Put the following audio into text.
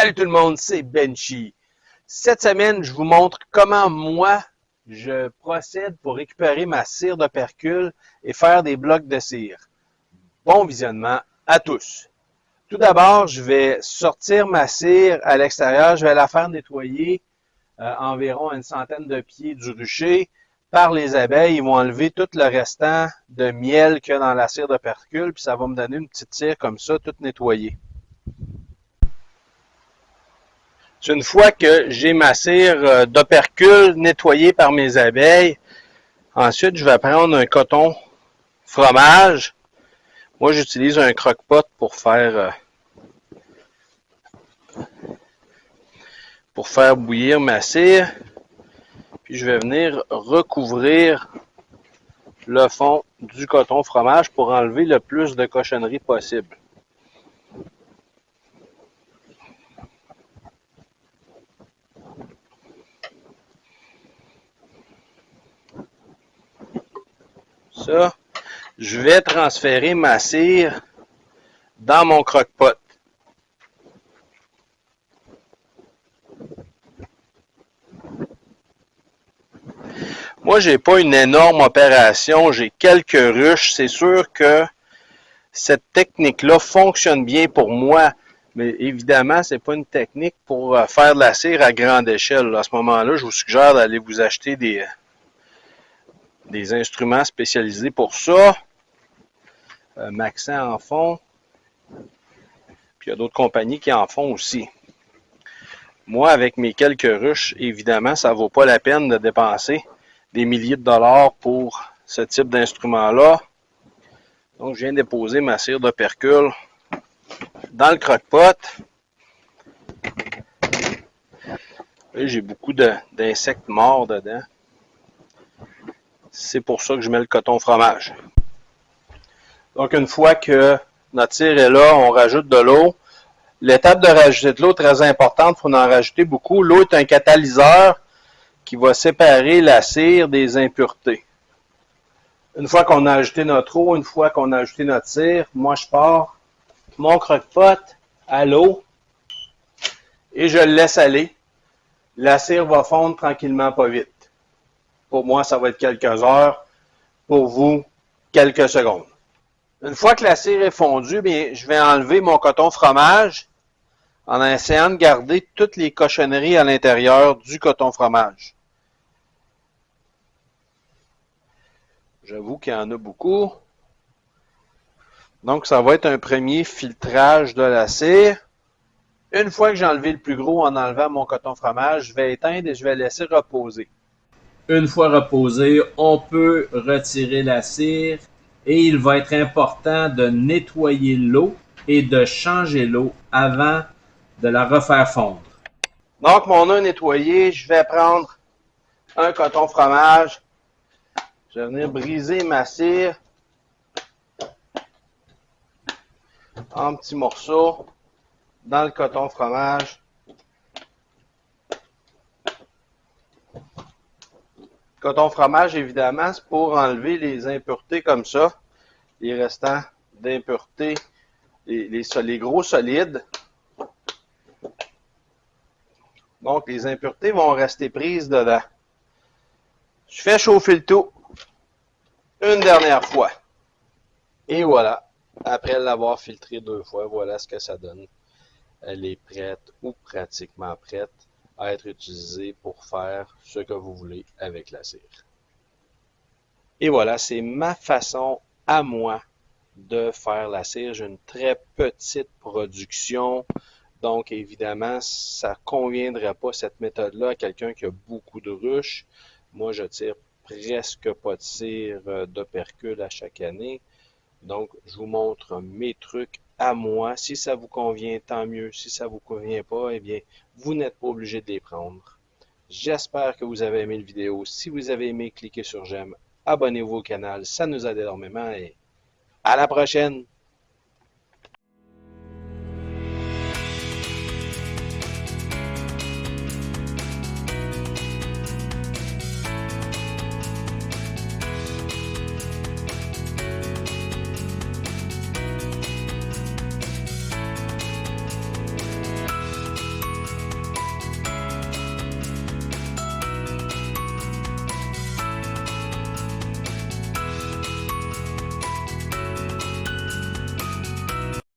Salut tout le monde, c'est Benchy. Cette semaine, je vous montre comment moi, je procède pour récupérer ma cire d'opercule et faire des blocs de cire. Bon visionnement à tous. Tout d'abord, je vais sortir ma cire à l'extérieur. Je vais la faire nettoyer environ à une centaine de pieds du rucher par les abeilles. Ils vont enlever tout le restant de miel qu'il y a dans la cire d'opercule, puis ça va me donner une petite cire comme ça, toute nettoyée. Une fois que j'ai ma cire d'opercule nettoyée par mes abeilles, ensuite je vais prendre un coton fromage. Moi j'utilise un croque-pot pour faire bouillir ma cire. Puis je vais venir recouvrir le fond du coton fromage pour enlever le plus de cochonneries possible. Ça, je vais transférer ma cire dans mon croque-pot. Moi, j'ai pas une énorme opération, j'ai quelques ruches. C'est sûr que cette technique-là fonctionne bien pour moi, mais évidemment, c'est pas une technique pour faire de la cire à grande échelle. À ce moment-là, je vous suggère d'aller vous acheter des instruments spécialisés pour ça. Maxent en font. Puis il y a d'autres compagnies qui en font aussi. Moi, avec mes quelques ruches, évidemment, ça ne vaut pas la peine de dépenser des milliers de dollars pour ce type d'instrument-là. Donc, je viens déposer ma cire d'opercule dans le croque-pot. J'ai beaucoup d'insectes morts dedans. C'est pour ça que je mets le coton fromage. Donc, une fois que notre cire est là, on rajoute de l'eau. L'étape de rajouter de l'eau est très importante, il faut en rajouter beaucoup. L'eau est un catalyseur qui va séparer la cire des impuretés. Une fois qu'on a ajouté notre eau, une fois qu'on a ajouté notre cire, moi je pars mon croque-pot à l'eau et je le laisse aller. La cire va fondre tranquillement, pas vite. Pour moi, ça va être quelques heures. Pour vous, quelques secondes. Une fois que la cire est fondue, bien, je vais enlever mon coton fromage en essayant de garder toutes les cochonneries à l'intérieur du coton fromage. J'avoue qu'il y en a beaucoup. Donc, ça va être un premier filtrage de la cire. Une fois que j'ai enlevé le plus gros en enlevant mon coton fromage, je vais éteindre et je vais laisser reposer. Une fois reposé, on peut retirer la cire et il va être important de nettoyer l'eau et de changer l'eau avant de la refaire fondre. Donc, mon eau nettoyée, je vais prendre un coton fromage. Je vais venir briser ma cire en petits morceaux dans le coton fromage. Coton fromage, évidemment, c'est pour enlever les impuretés comme ça, les restants d'impuretés, les gros solides. Donc, les impuretés vont rester prises dedans. Je fais chauffer le tout une dernière fois. Et voilà, après l'avoir filtré 2 fois, voilà ce que ça donne. Elle est prête ou pratiquement prête à être utilisée pour faire ce que vous voulez avec la cire. Et voilà, c'est ma façon à moi de faire la cire. J'ai une très petite production, donc évidemment, ça ne conviendrait pas cette méthode-là à quelqu'un qui a beaucoup de ruches. Moi, je tire presque pas de cire d'opercule à chaque année. Donc, je vous montre mes trucs à moi. Si ça vous convient, tant mieux. Si ça vous convient pas, eh bien, vous n'êtes pas obligé de les prendre. J'espère que vous avez aimé la vidéo. Si vous avez aimé, cliquez sur j'aime. Abonnez-vous au canal, ça nous aide énormément et à la prochaine!